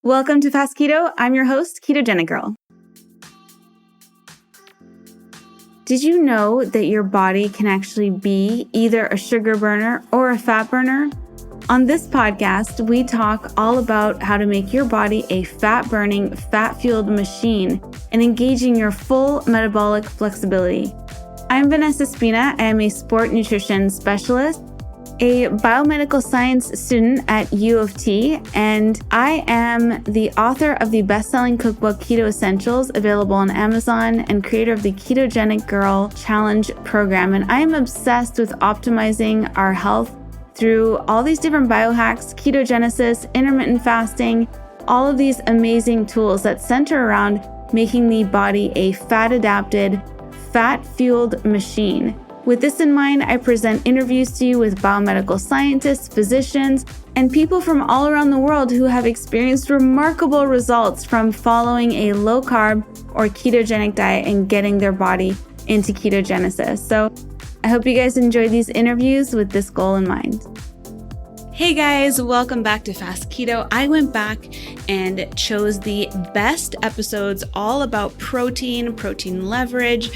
Welcome to Fast Keto. I'm your host, Ketogenic Girl. Did you know that your body can actually be either a sugar burner or a fat burner? On this podcast, we talk all about how to make your body a fat-burning, fat-fueled machine and engaging your full metabolic flexibility. I'm Vanessa Spina. I am a sport nutrition specialist, a biomedical science student at U of T, and I am the author of the best-selling cookbook Keto Essentials, available on Amazon, and creator of the Ketogenic Girl Challenge program. And I am obsessed with optimizing our health through all these different biohacks, ketogenesis, intermittent fasting, all of these amazing tools that center around making the body a fat-adapted, fat-fueled machine. With this in mind, I present interviews to you with biomedical scientists, physicians, and people from all around the world who have experienced remarkable results from following a low-carb or ketogenic diet and getting their body into ketogenesis. So I hope you guys enjoyed these interviews with this goal in mind. Hey guys, welcome back to Fast Keto. I went back and chose the best episodes all about protein leverage,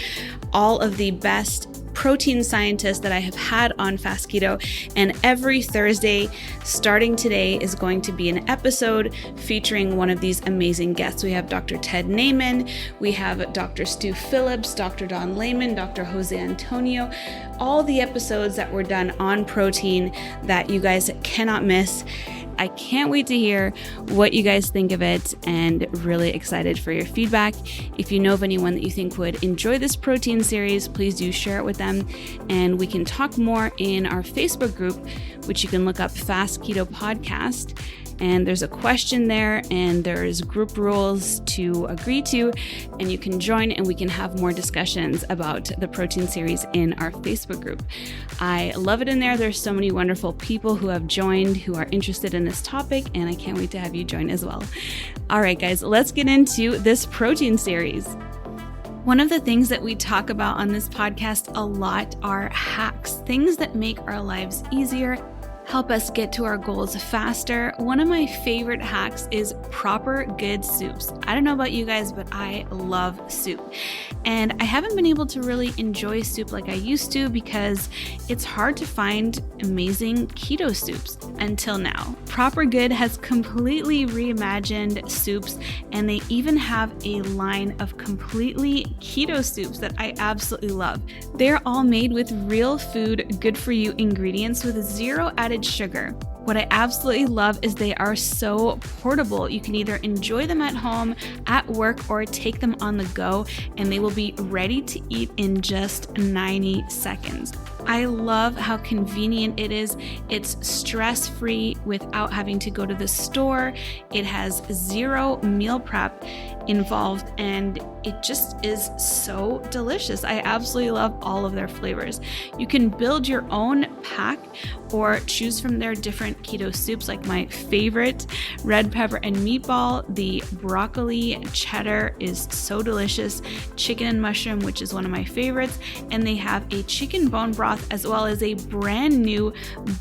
all of the best protein scientists that I have had on Fast Keto, and every Thursday starting today is going to be an episode featuring one of these amazing guests. We have Dr. Ted Naiman, we have Dr. Stu Phillips, Dr. Don Layman, Dr. Jose Antonio, all the episodes that were done on protein that you guys cannot miss. I can't wait to hear what you guys think of it and really excited for your feedback. If you know of anyone that you think would enjoy this protein series, please do share it with them, and we can talk more in our Facebook group, which you can look up Fast Keto Podcast. And there's a question there, and there's group rules to agree to, and you can join and we can have more discussions about the protein series in our Facebook group. I love it in there. There's so many wonderful people who have joined who are interested in this topic, and I can't wait to have you join as well. All right, guys, let's get into this protein series. One of the things that we talk about on this podcast a lot are hacks, things that make our lives easier, help us get to our goals faster. One of my favorite hacks is proper good soups. I don't know about you guys, but I love soup. And I haven't been able to really enjoy soup like I used to because it's hard to find amazing keto soups until now. Proper Good has completely reimagined soups, and they even have a line of completely keto soups that I absolutely love. They're all made with real food, good for you ingredients with zero added sugar. What I absolutely love is they are so portable. You can either enjoy them at home, at work, or take them on the go, and they will be ready to eat in just 90 seconds. I love how convenient it is. It's stress-free without having to go to the store. It has zero meal prep involved, and it just is so delicious. I absolutely love all of their flavors. You can build your own pack or choose from their different keto soups, like my favorite, red pepper and meatball. The broccoli cheddar is so delicious. Chicken and mushroom, which is one of my favorites. And they have a chicken bone broth as well as a brand new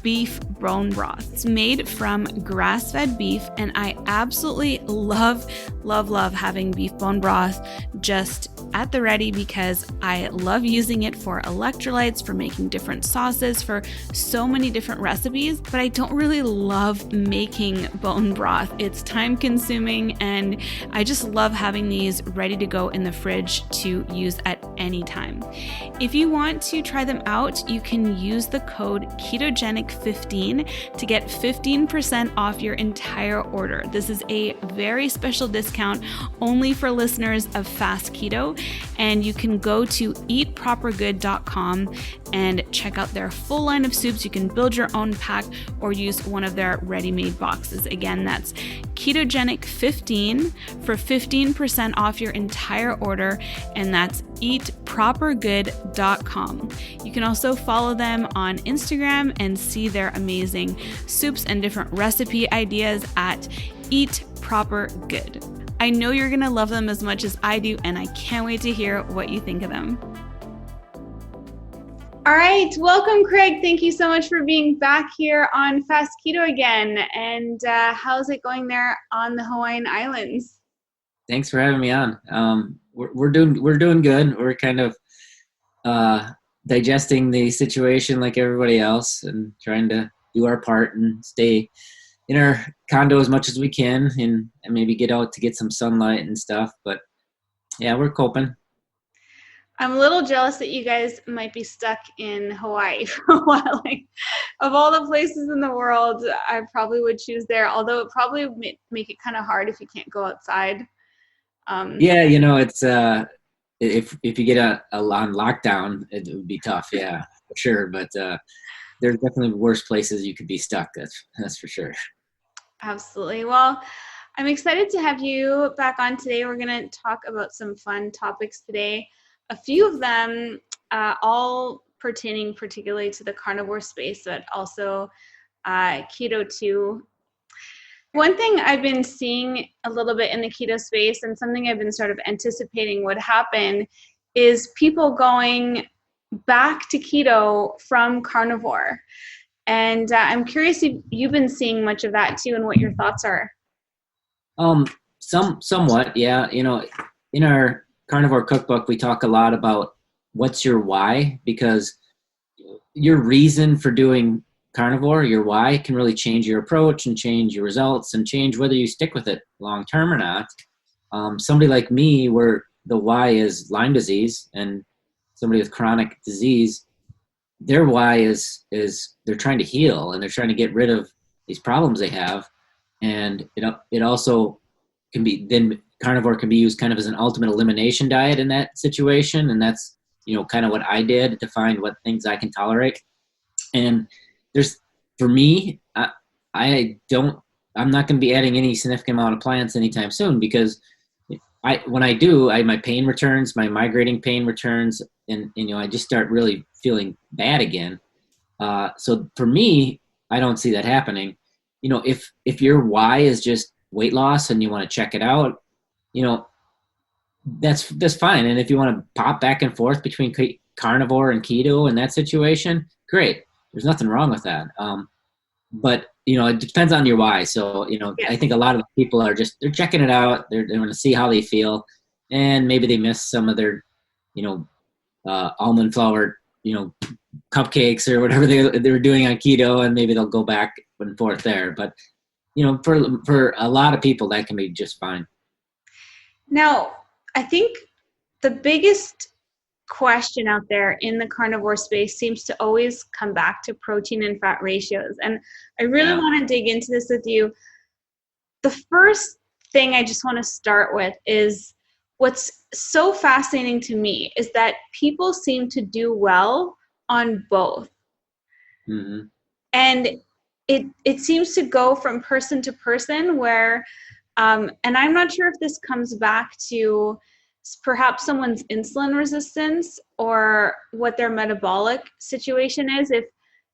beef bone broth. It's made from grass-fed beef, and I absolutely love having beef bone broth just at the ready because I love using it for electrolytes, for making different sauces, for so many different recipes, but I don't really love making bone broth. It's time consuming, and I just love having these ready to go in the fridge to use at any time. If you want to try them out, you can use the code KETOGENIC15 to get 15% off your entire order. This is a very special discount only for listeners of Fast Keto, and you can go to eatpropergood.com and check out their full line of soups. You can build your own pack or use one of their ready-made boxes. Again, that's KETOGENIC15 for 15% off your entire order, and that's eatpropergood.com. You can also follow them on Instagram and see their amazing soups and different recipe ideas at eatpropergood. I know you're going to love them as much as I do, and I can't wait to hear what you think of them. All right, welcome, Craig. Thank you so much for being back here on Fast Keto again. And how's it going there on the Hawaiian Islands? Thanks for having me on. We're doing good. We're kind of digesting the situation like everybody else, and trying to do our part and stay in our condo as much as we can, and maybe get out to get some sunlight and stuff. But yeah, we're coping. I'm a little jealous that you guys might be stuck in Hawaii for a while. Like, of all the places in the world, I probably would choose there, although it probably would make it kind of hard if you can't go outside. Yeah, it's if you get a on lockdown, it would be tough. Yeah, for sure. But there's definitely worse places you could be stuck. That's for sure. Absolutely. Well, I'm excited to have you back on today. We're going to talk about some fun topics today. A few of them all pertaining particularly to the carnivore space, but also keto too. One thing I've been seeing a little bit in the keto space, and something I've been sort of anticipating would happen, is people going back to keto from carnivore. And I'm curious if you've been seeing much of that too, and what your thoughts are. Somewhat, yeah. In our Carnivore Cookbook, we talk a lot about what's your why, because your reason for doing carnivore, your why, can really change your approach and change your results and change whether you stick with it long term or not. Somebody like me, where the why is Lyme disease, and somebody with chronic disease, their why is they're trying to heal and they're trying to get rid of these problems they have. And it also can be, then carnivore can be used kind of as an ultimate elimination diet in that situation. And that's, kind of what I did to find what things I can tolerate. And for me, I'm not going to be adding any significant amount of plants anytime soon, because when I do, my pain returns, my migrating pain returns, and I just start really feeling bad again. So for me, I don't see that happening. If your why is just weight loss and you want to check it out, that's fine. And if you want to pop back and forth between carnivore and keto in that situation, great. There's nothing wrong with that. But it depends on your why. So I think a lot of people are they're checking it out. They want to see how they feel, and maybe they miss some of their almond flour cupcakes or whatever they were doing on keto, and maybe they'll go back and forth there. But for a lot of people, that can be just fine. Now, I think the biggest question out there in the carnivore space seems to always come back to protein and fat ratios. And I really want to dig into this with you. The first thing I just want to start with is, what's so fascinating to me is that people seem to do well on both. Mm-hmm. And it seems to go from person to person where, and I'm not sure if this comes back to perhaps someone's insulin resistance or what their metabolic situation is. If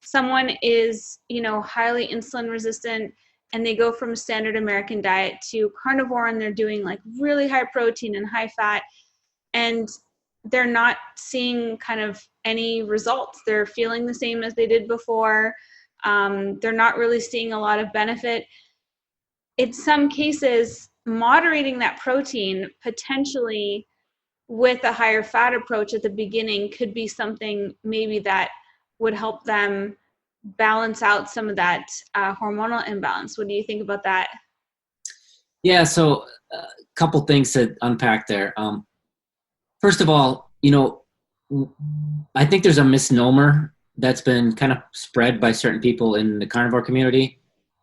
someone is, highly insulin resistant and they go from a standard American diet to carnivore, and they're doing like really high protein and high fat, and they're not seeing kind of any results. They're feeling the same as they did before. They're not really seeing a lot of benefit. In some cases, moderating that protein potentially with a higher fat approach at the beginning could be something maybe that would help them balance out some of that hormonal imbalance. What do you think about that? Yeah, so a couple things to unpack there. First of all, I think there's a misnomer that's been kind of spread by certain people in the carnivore community,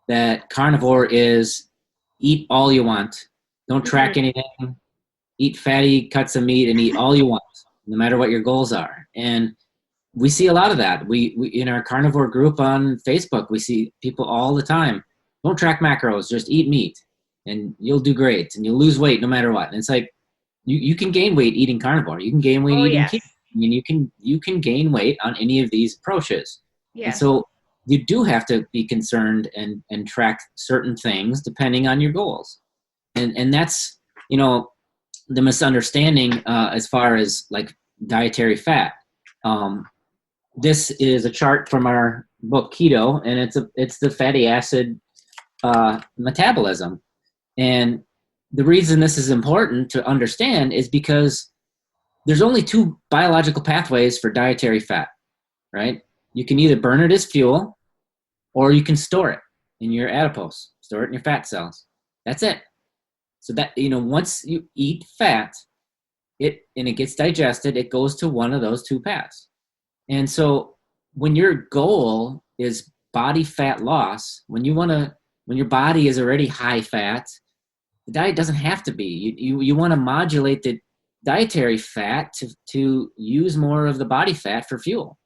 that carnivore is eat all you want. Don't track anything. Eat fatty cuts of meat and eat all you want, no matter what your goals are. And we see a lot of that. We in our carnivore group on Facebook, we see people all the time. Don't track macros, just eat meat and you'll do great and you'll lose weight no matter what. And it's like, you can gain weight eating carnivore. You can gain weight eating keto. I mean, you can gain weight on any of these approaches. Yes. And so you do have to be concerned and track certain things depending on your goals. And that's, the misunderstanding as far as like dietary fat. this is a chart from our book Keto, and it's the fatty acid metabolism. And the reason this is important to understand is because there's only two biological pathways for dietary fat, right? You can either burn it as fuel, or you can store it in your adipose, store it in your fat cells. That's it. So that, once you eat fat, it gets digested, it goes to one of those two paths. And so when your goal is body fat loss, when your body is already high fat, the diet doesn't have to be. You want to modulate the dietary fat to use more of the body fat for fuel.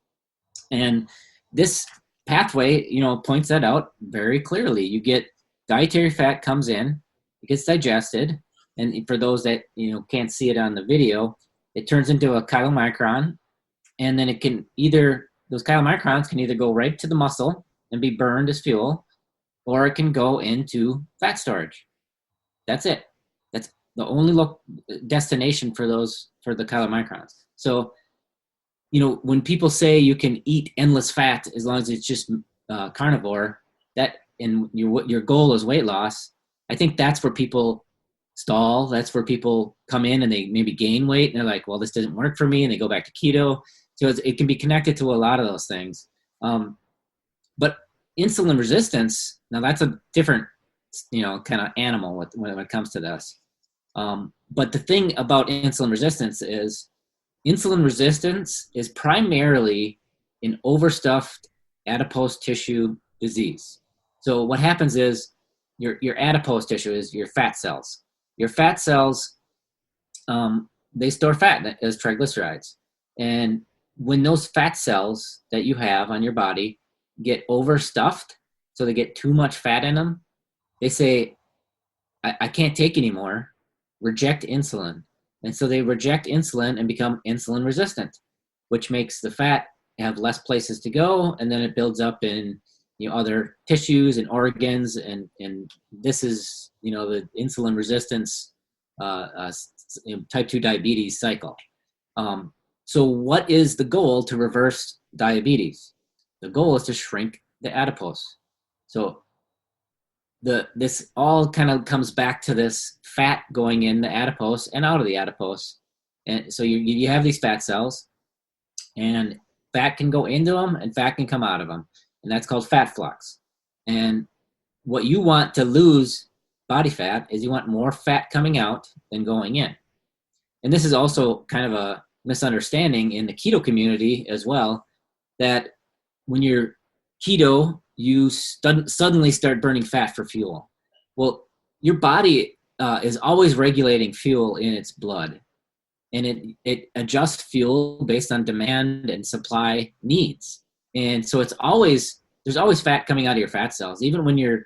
And this pathway, points that out very clearly. You get dietary fat comes in, it gets digested, and for those that can't see it on the video, it turns into a chylomicron, and then those chylomicrons can either go right to the muscle and be burned as fuel, or it can go into fat storage. That's it. That's the only destination for the chylomicrons. So, when people say you can eat endless fat as long as it's just carnivore, and your goal is weight loss, I think that's where people stall. That's where people come in and they maybe gain weight and they're like, well, this doesn't work for me, and they go back to keto. So it can be connected to a lot of those things. But insulin resistance, now that's a different, kind of animal when it comes to this. But the thing about insulin resistance is primarily an overstuffed adipose tissue disease. So what happens is your adipose tissue is your fat cells. Your fat cells, they store fat as triglycerides. And when those fat cells that you have on your body get overstuffed, so they get too much fat in them, they say, I can't take anymore, reject insulin. And so they reject insulin and become insulin resistant, which makes the fat have less places to go, and then it builds up in other tissues and organs, and this is the insulin resistance type 2 diabetes cycle. So what is the goal to reverse diabetes? The goal is to shrink the adipose. So this all kind of comes back to this fat going in the adipose and out of the adipose. And so you have these fat cells, and fat can go into them and fat can come out of them. And that's called fat flux. And what you want to lose body fat is you want more fat coming out than going in. And this is also kind of a misunderstanding in the keto community as well, that when you're keto, you suddenly start burning fat for fuel. Well, your body is always regulating fuel in its blood, and it adjusts fuel based on demand and supply needs. And so there's always fat coming out of your fat cells. Even when you're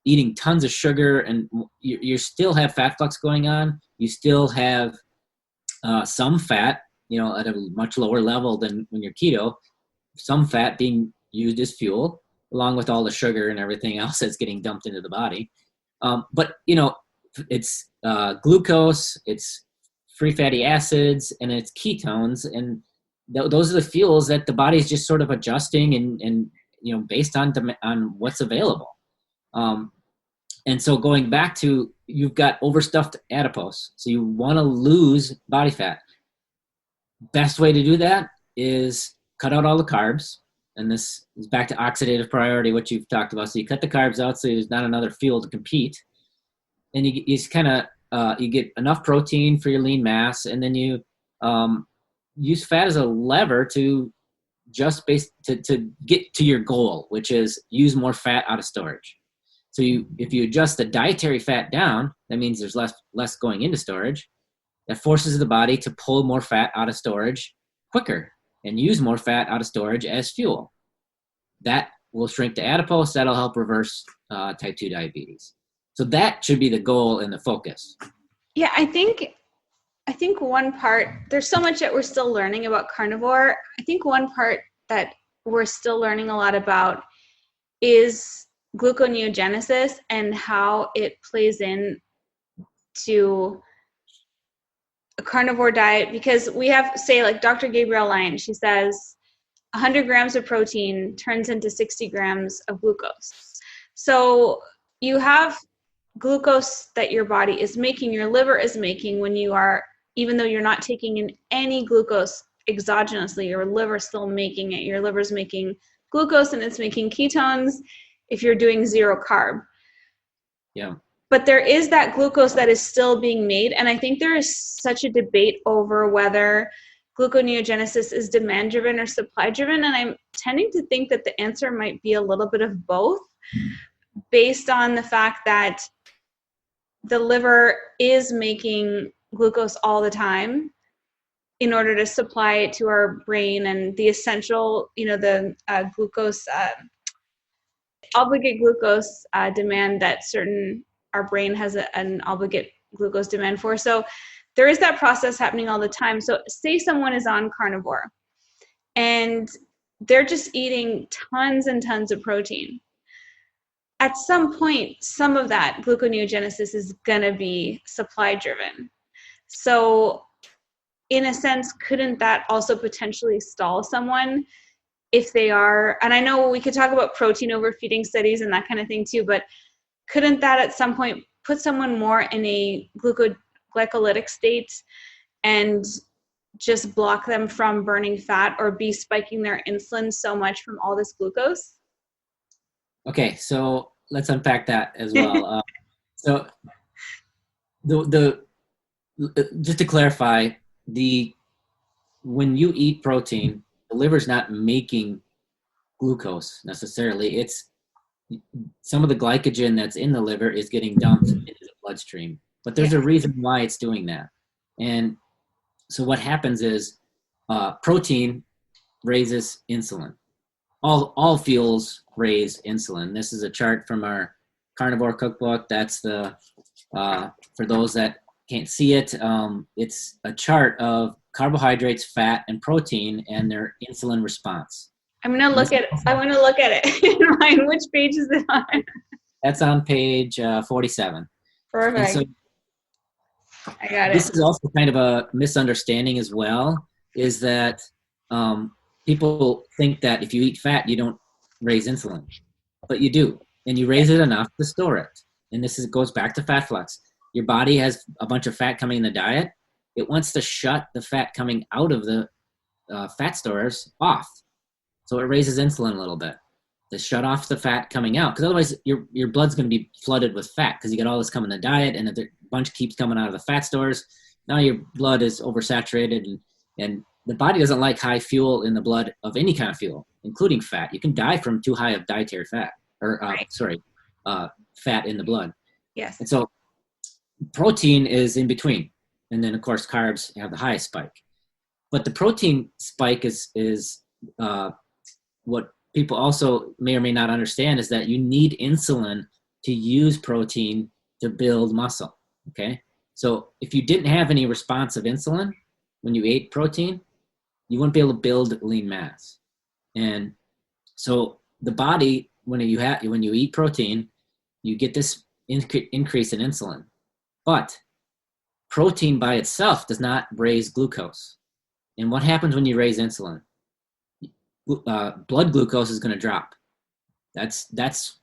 eating tons of sugar and you still have fat flux going on, you still have some fat, at a much lower level than when you're keto, some fat being used as fuel, along with all the sugar and everything else that's getting dumped into the body. But it's glucose, it's free fatty acids, and it's ketones, and those are the fuels that the body is just sort of adjusting and based on what's available. And so going back to, you've got overstuffed adipose, so you want to lose body fat. Best way to do that is cut out all the carbs. And this is back to oxidative priority, what you've talked about. So you cut the carbs out so there's not another fuel to compete. And you get enough protein for your lean mass, and then you use fat as a lever to to get to your goal, which is use more fat out of storage. So if you adjust the dietary fat down, that means there's less going into storage. That forces the body to pull more fat out of storage quicker and use more fat out of storage as fuel. That will shrink the adipose. That'll help reverse type 2 diabetes. So that should be the goal and the focus. Yeah, I think one part, there's so much that we're still learning about carnivore. I think one part that we're still learning a lot about is gluconeogenesis and how it plays in to a carnivore diet, because we have, say, like Dr. Gabrielle Lyon, she says 100 grams of protein turns into 60 grams of glucose. So you have glucose that your body is making, your liver is making when you are, even though you're not taking in any glucose exogenously, your liver's still making it. Your liver's making glucose and it's making ketones if you're doing zero carb. Yeah. But there is that glucose that is still being made. And I think there is such a debate over whether gluconeogenesis is demand driven or supply driven. And I'm tending to think that the answer might be a little bit of both, based on the fact that the liver is making glucose all the time in order to supply it to our brain, and the essential, the glucose, obligate glucose demand that our brain has an obligate glucose demand for. So there is that process happening all the time. So say someone is on carnivore and they're just eating tons and tons of protein. At some point, some of that gluconeogenesis is going to be supply driven. So in a sense, couldn't that also potentially stall someone if they are, and I know we could talk about protein overfeeding studies and that kind of thing too, but couldn't that at some point put someone more in a glycolytic state and just block them from burning fat, or be spiking their insulin so much from all this glucose? Okay, so let's unpack that as well. So the just to clarify, when you eat protein, the liver's not making glucose necessarily. It's some of the glycogen that's in the liver is getting dumped into the bloodstream. But there's a reason why it's doing that. And so what happens is protein raises insulin. All fuels raise insulin. This is a chart from our Carnivore Cookbook. That's the for those that can't see it, it's a chart of carbohydrates, fat, and protein and their insulin response. I want to look at it. Which page is it on? That's on page 47. Perfect. So I got it. This is also kind of a misunderstanding as well, is that people think that if you eat fat, you don't raise insulin, but you do, and you raise it enough to store it. And this goes back to fat flux. Your body has a bunch of fat coming in the diet. It wants to shut the fat coming out of the fat stores off. So it raises insulin a little bit to shut off the fat coming out. Because otherwise your blood's going to be flooded with fat because you get all this coming in the diet and a bunch keeps coming out of the fat stores. Now your blood is oversaturated and the body doesn't like high fuel in the blood of any kind of fuel, including fat. You can die from too high of dietary fat fat in the blood. Yes. And so protein is in between. And then, of course, carbs have the highest spike. But the protein spike is what people also may or may not understand is that you need insulin to use protein to build muscle, okay? So if you didn't have any response of insulin when you ate protein, you wouldn't be able to build lean mass. And so the body, when you eat protein, you get this increase in insulin. But protein by itself does not raise glucose. And what happens when you raise insulin? Blood glucose is going to drop. That's if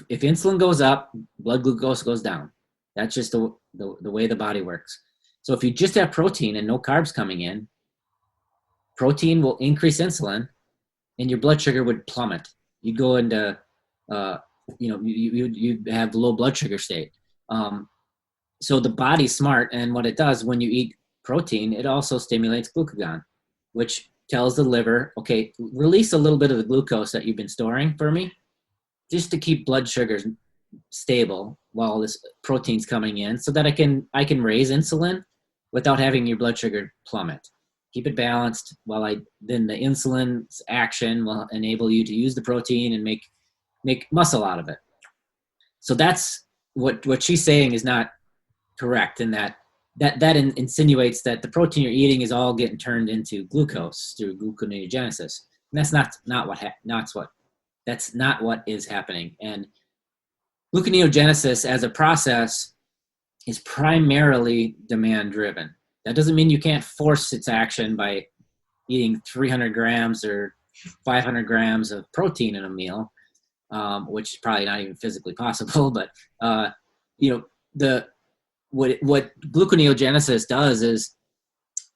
insulin goes up, blood glucose goes down. That's just the way the body works. So if you just have protein and no carbs coming in, protein will increase insulin, and your blood sugar would plummet. You'd go into you'd have low blood sugar state. So the body's smart, and what it does when you eat protein, it also stimulates glucagon, which tells the liver, okay, release a little bit of the glucose that you've been storing for me, just to keep blood sugars stable while this protein's coming in, so that I can raise insulin without having your blood sugar plummet. Keep it balanced then the insulin's action will enable you to use the protein and make muscle out of it. So that's what she's saying is not correct, in that insinuates that the protein you're eating is all getting turned into glucose through gluconeogenesis. And that's not what is happening. And gluconeogenesis as a process is primarily demand driven. That doesn't mean you can't force its action by eating 300 grams or 500 grams of protein in a meal, which is probably not even physically possible. But you know, what gluconeogenesis does is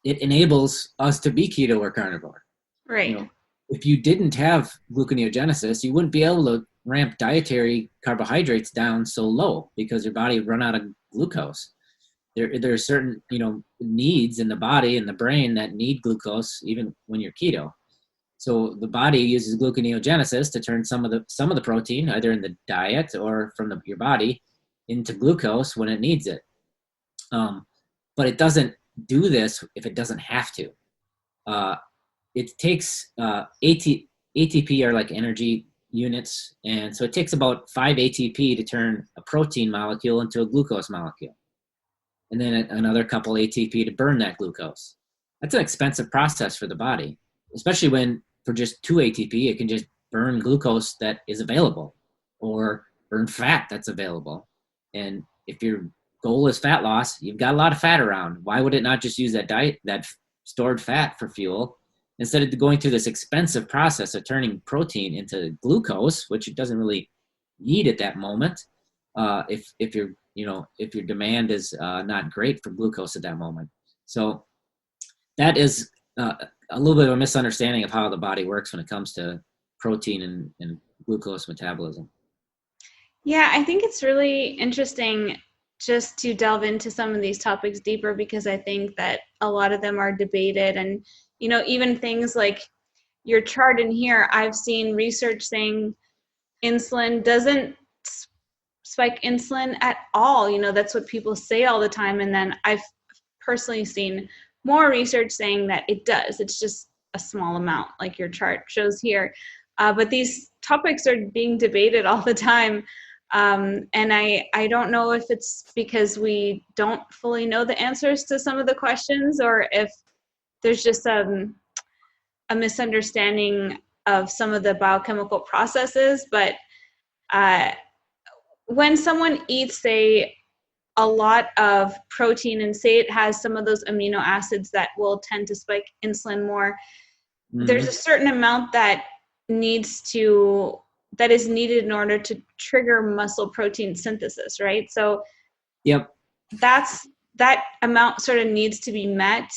it enables us to be keto or carnivore. Right. You know, if you didn't have gluconeogenesis, you wouldn't be able to ramp dietary carbohydrates down so low because your body would run out of glucose. There are certain, needs in the body and the brain that need glucose even when you're keto. So the body uses gluconeogenesis to turn some of the protein, either in the diet or from your body, into glucose when it needs it. But it doesn't do this if it doesn't have to. It takes ATP are like energy units, and so it takes about 5 ATP to turn a protein molecule into a glucose molecule, and then another couple ATP to burn that glucose. That's an expensive process for the body, especially when for just 2 ATP, it can just burn glucose that is available or burn fat that's available. And if your goal is fat loss, you've got a lot of fat around. Why would it not just use that stored fat for fuel instead of going through this expensive process of turning protein into glucose, which it doesn't really need at that moment? If your demand is not great for glucose at that moment. So that is a little bit of a misunderstanding of how the body works when it comes to protein and glucose metabolism. Yeah, I think it's really interesting just to delve into some of these topics deeper, because I think that a lot of them are debated. And, even things like your chart in here, I've seen research saying insulin doesn't spike insulin at all. That's what people say all the time. And then I've personally seen more research saying that it does. It's just a small amount, like your chart shows here. But these topics are being debated all the time. And I don't know if it's because we don't fully know the answers to some of the questions, or if there's just a misunderstanding of some of the biochemical processes. But when someone eats, say, a lot of protein, and say it has some of those amino acids that will tend to spike insulin more, there's a certain amount that is needed in order to trigger muscle protein synthesis, right? So yep, that amount sort of needs to be met.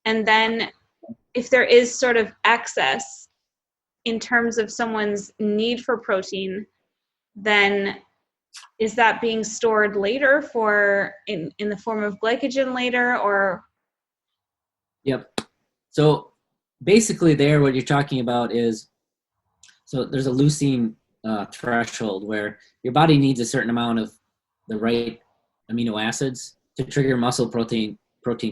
And then if there is sort of excess in terms of someone's need for protein, then is that being stored later in the form of glycogen later, or? Yep. So basically there, what you're talking about is, so there's a leucine threshold where your body needs a certain amount of the right amino acids to trigger muscle protein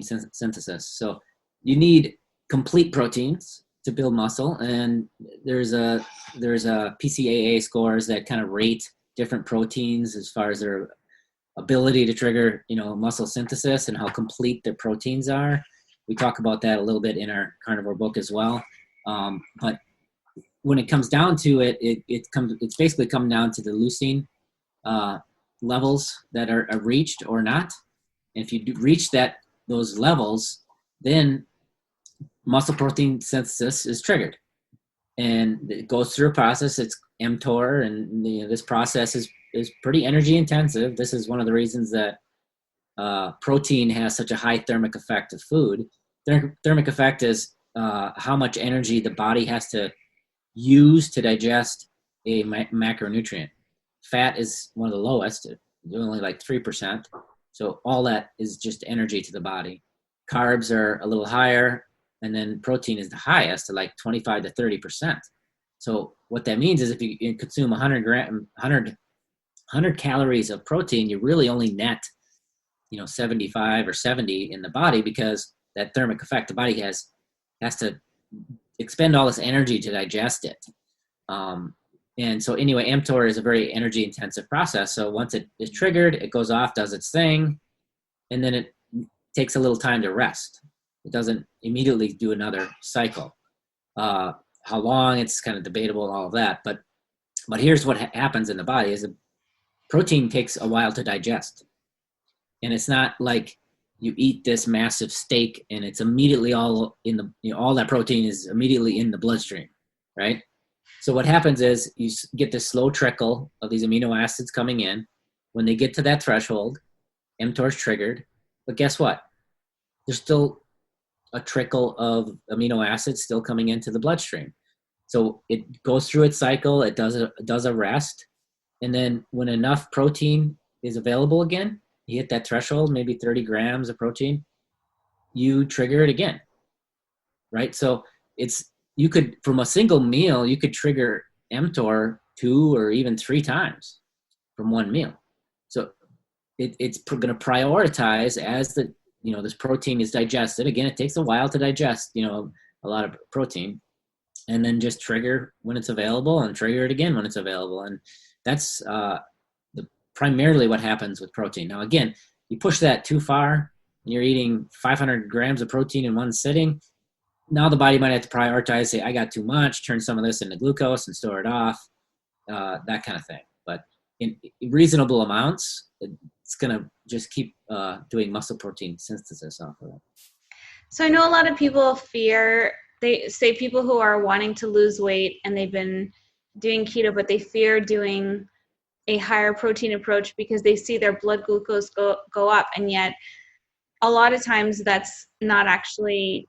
synthesis. So you need complete proteins to build muscle, and there's a PCAA scores that kind of rate different proteins as far as their ability to trigger muscle synthesis and how complete their proteins are. We talk about that a little bit in our carnivore book as well. But when it comes down to it, it's basically come down to the leucine levels that are reached or not. And if you reach those levels, then muscle protein synthesis is triggered, and it goes through a process. It's mTOR, and this process is pretty energy intensive. This is one of the reasons that protein has such a high thermic effect of food. Thermic effect is how much energy the body has to use to digest a macronutrient. Fat is one of the lowest, only like 3%. So all that is just energy to the body. Carbs are a little higher, and then protein is the highest, like 25 to 30%. So what that means is if you consume 100 calories of protein, you really only net 75 or 70 in the body, because that thermic effect, the body has to expend all this energy to digest it. And so anyway, mTOR is a very energy intensive process. So once it is triggered, it goes off, does its thing, and then it takes a little time to rest. It doesn't immediately do another cycle. How long, it's kind of debatable and all of that. But here's what happens in the body is protein takes a while to digest. And it's not like you eat this massive steak and it's immediately all in the, all that protein is immediately in the bloodstream, right? So what happens is you get this slow trickle of these amino acids coming in. When they get to that threshold, mTOR is triggered. But guess what? There's still a trickle of amino acids still coming into the bloodstream. So it goes through its cycle. It does a rest. And then when enough protein is available again, you hit that threshold, maybe 30 grams of protein, you trigger it again, right? So you could, from a single meal, you could trigger mTOR 2 or even 3 times from one meal. So it's going to prioritize as this protein is digested. Again, it takes a while to digest, a lot of protein, and then just trigger when it's available and trigger it again when it's available. And that's primarily what happens with protein. Now, again, you push that too far and you're eating 500 grams of protein in one sitting. Now the body might have to prioritize, say, I got too much, turn some of this into glucose and store it off, that kind of thing. But in reasonable amounts, it's going to just keep doing muscle protein synthesis off of it. So I know a lot of people they say people who are wanting to lose weight and they've been doing keto, but they fear doing a higher protein approach because they see their blood glucose go up. And yet a lot of times that's not actually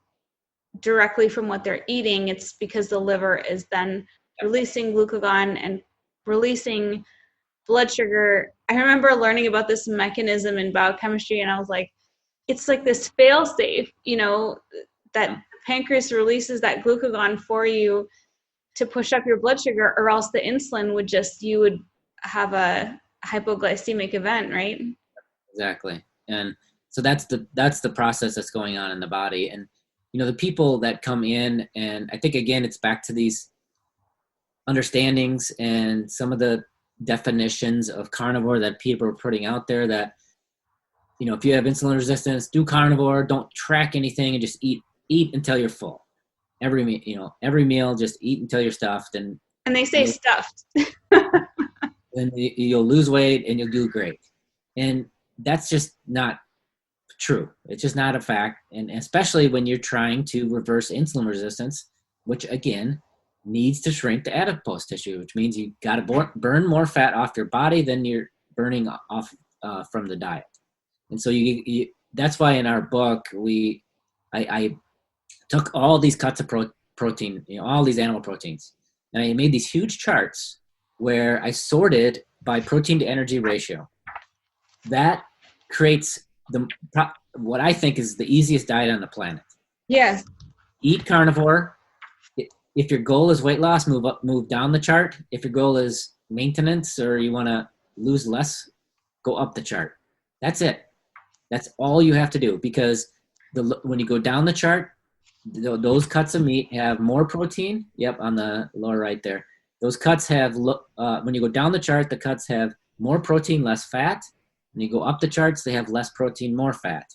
directly from what they're eating. It's because the liver is then releasing glucagon and releasing blood sugar. I remember learning about this mechanism in biochemistry, and I was like, it's like this fail safe, that pancreas releases that glucagon for you to push up your blood sugar, or else the insulin you would have a hypoglycemic event, right? Exactly. And so that's the process that's going on in the body. And the people that come in, and I think again it's back to these understandings and some of the definitions of carnivore that people are putting out there, that if you have insulin resistance, do carnivore, don't track anything, and just eat until you're full. Every meal, just eat until you're stuffed. And they say stuffed. Then you'll lose weight and you'll do great. And that's just not true. It's just not a fact. And especially when you're trying to reverse insulin resistance, which again needs to shrink the adipose tissue, which means you got to burn more fat off your body than you're burning off from the diet. And so that's why in our book, I took all these cuts of protein, all these animal proteins, and I made these huge charts where I sorted by protein to energy ratio. That creates what I think is the easiest diet on the planet. Yes. Eat carnivore. If your goal is weight loss, move down the chart. If your goal is maintenance or you want to lose less, go up the chart. That's it. That's all you have to do, because when you go down the chart, those cuts of meat have more protein. Yep, on the lower right there. Those cuts have, when you go down the chart, the cuts have more protein, less fat. When you go up the charts, they have less protein, more fat.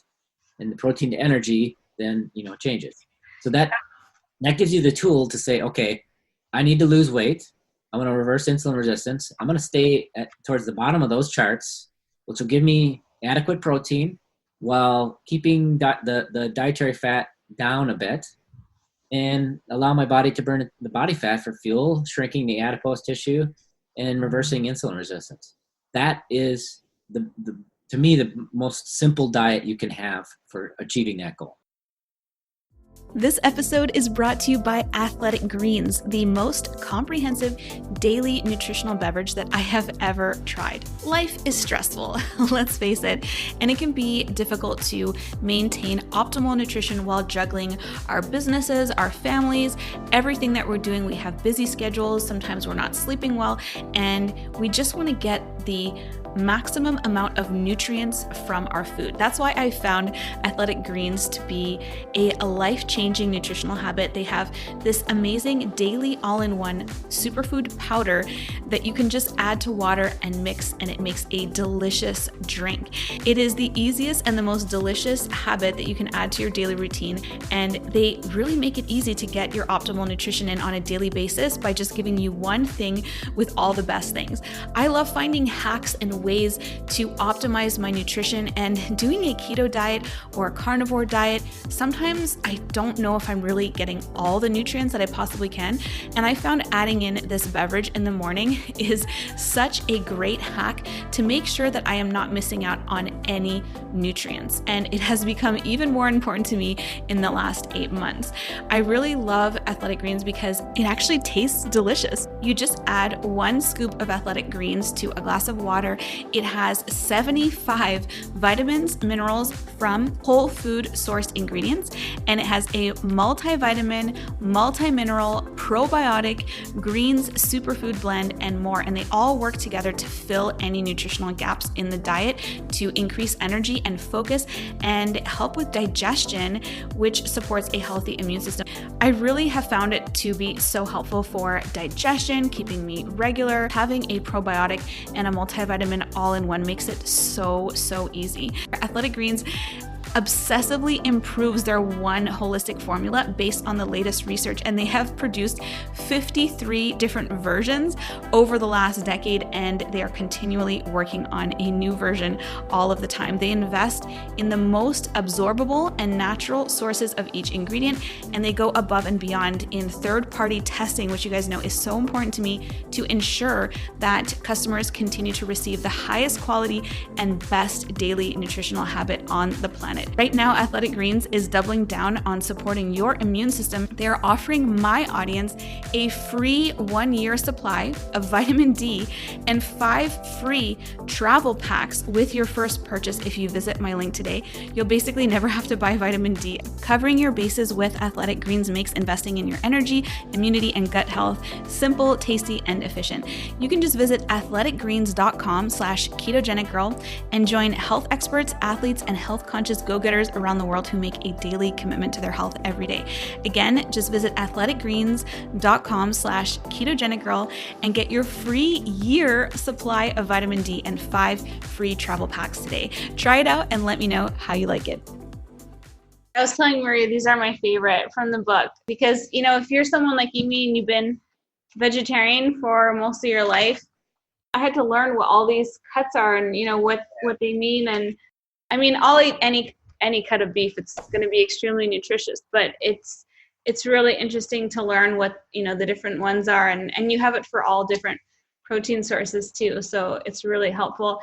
And the protein to energy then, changes. So that gives you the tool to say, okay, I need to lose weight. I'm going to reverse insulin resistance. I'm going to stay towards the bottom of those charts, which will give me adequate protein while keeping the dietary fat down a bit, and allow my body to burn the body fat for fuel, shrinking the adipose tissue and reversing insulin resistance. That is to me the most simple diet you can have for achieving that goal. This episode is brought to you by Athletic Greens, the most comprehensive daily nutritional beverage that I have ever tried. Life is stressful, let's face it, and it can be difficult to maintain optimal nutrition while juggling our businesses, our families, everything that we're doing. We have busy schedules, sometimes we're not sleeping well, and we just want to get the maximum amount of nutrients from our food. That's why I found Athletic Greens to be a life-changing nutritional habit. They have this amazing daily all-in-one superfood powder that you can just add to water and mix, and it makes a delicious drink. It is the easiest and the most delicious habit that you can add to your daily routine, and they really make it easy to get your optimal nutrition in on a daily basis by just giving you one thing with all the best things. I love finding hacks and ways to optimize my nutrition. And doing a keto diet or a carnivore diet, sometimes I don't know if I'm really getting all the nutrients that I possibly can. And I found adding in this beverage in the morning is such a great hack to make sure that I am not missing out on any nutrients. And it has become even more important to me in the last 8 months. I really love Athletic Greens because it actually tastes delicious. You just add 1 scoop of Athletic Greens to a glass of water. It has 75 vitamins, minerals from whole food sourced ingredients, and it has a multivitamin, multi-mineral, probiotic, greens superfood blend, and more. And they all work together to fill any nutritional gaps in the diet to increase energy and focus and help with digestion, which supports a healthy immune system. I really have found it to be so helpful for digestion, keeping me regular. Having a probiotic and a multivitamin all in one makes it so easy. Athletic Greens obsessively improves their one holistic formula based on the latest research, and they have produced 53 different versions over the last decade, and they are continually working on a new version all of the time. They invest in the most absorbable and natural sources of each ingredient, and they go above and beyond in third-party testing, which you guys know is so important to me, to ensure that customers continue to receive the highest quality and best daily nutritional habit on the planet. Right now, Athletic Greens is doubling down on supporting your immune system. They are offering my audience a free 1-year supply of vitamin D and 5 free travel packs with your first purchase if you visit my link today. You'll basically never have to buy vitamin D. Covering your bases with Athletic Greens makes investing in your energy, immunity, and gut health simple, tasty, and efficient. You can just visit athleticgreens.com/ketogenicgirl and join health experts, athletes, and health conscious go-getters around the world who make a daily commitment to their health every day. Again, just visit athleticgreens.com/ketogenicgirl and get your free year supply of vitamin D and 5 free travel packs today. Try it out and let me know how you like it. I was telling Maria, these are my favorite from the book because, if you're someone like me and you've been vegetarian for most of your life, I had to learn what all these cuts are and, what they mean. And I mean, I'll eat any cut of beef. It's going to be extremely nutritious, but it's really interesting to learn what, the different ones are. And you have it for all different protein sources too. So it's really helpful.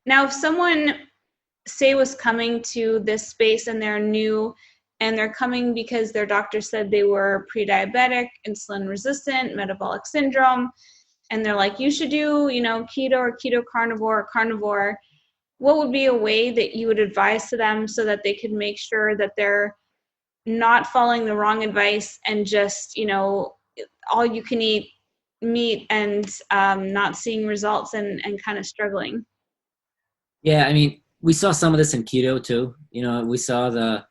Now, if someone say was coming to this space and they're new and they're coming because their doctor said they were pre-diabetic, insulin resistant, metabolic syndrome, and they're like, you should do, keto or keto carnivore or carnivore, what would be a way that you would advise to them so that they could make sure that they're not following the wrong advice and just, all you can eat meat and not seeing results and kind of struggling? Yeah, I mean, we saw some of this in keto too. We saw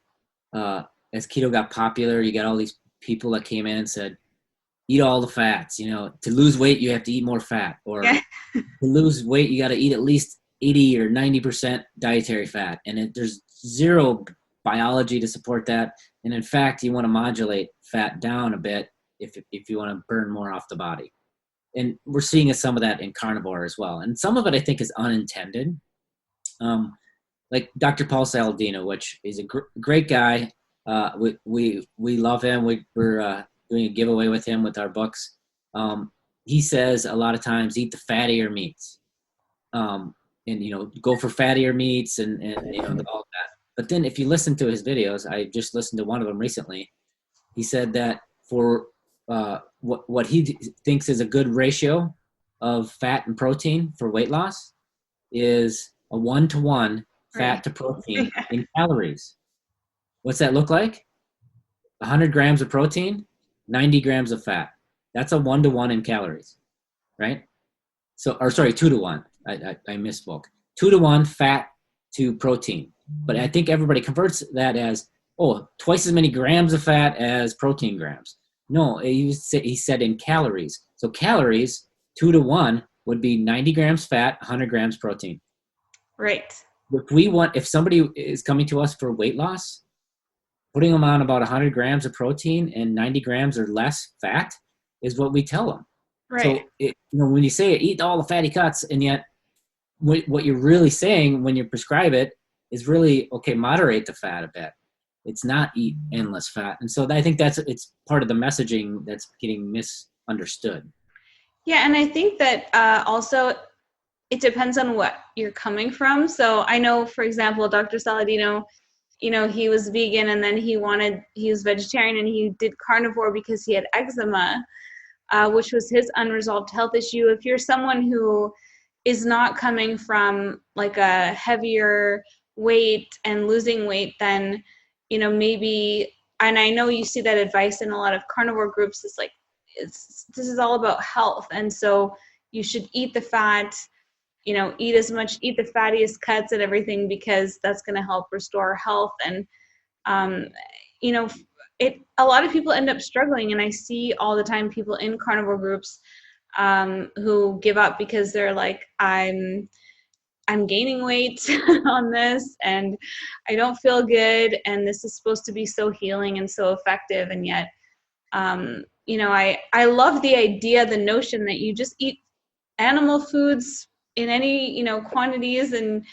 as keto got popular, you got all these people that came in and said, eat all the fats. To lose weight, you have to eat more fat. Or to lose weight, you got to eat at least 80 or 90% dietary fat. And there's zero biology to support that. And in fact, you want to modulate fat down a bit if you want to burn more off the body. And we're seeing some of that in carnivore as well. And some of it I think is unintended. Like Dr. Paul Saladino, which is a great guy. We love him. We're doing a giveaway with him with our books. He says a lot of times eat the fattier meats, and go for fattier meats and all that. But then if you listen to his videos, I just listened to one of them recently. He said that for what he thinks is a good ratio of fat and protein for weight loss is a 1-to-1 fat to protein in calories. What's that look like? 100 grams of protein, 90 grams of fat. That's a 1-to-1 in calories, right? 2-to-1. I misspoke. 2-to-1 fat to protein. But I think everybody converts that as, twice as many grams of fat as protein grams. No, he said in calories. So calories, 2-to-1 would be 90 grams fat, 100 grams protein. Right. If somebody is coming to us for weight loss, putting them on about 100 grams of protein and 90 grams or less fat is what we tell them. Right. So when you say eat all the fatty cuts and yet what you're really saying when you prescribe it is really, okay, moderate the fat a bit. It's not eat endless fat. And so I think it's part of the messaging that's getting misunderstood. Yeah. And I think that also it depends on what you're coming from. So I know, for example, Dr. Saladino, he was vegan and then he was vegetarian and he did carnivore because he had eczema, which was his unresolved health issue. If you're someone who is not coming from like a heavier weight and losing weight, then, maybe, and I know you see that advice in a lot of carnivore groups, is like, this is all about health. And so you should eat the fat, eat the fattiest cuts and everything, because that's going to help restore health. And, a lot of people end up struggling. And I see all the time people in carnivore groups who give up because they're like, I'm gaining weight on this and I don't feel good. And this is supposed to be so healing and so effective. And yet, I love the idea, the notion that you just eat animal foods in any, quantities, and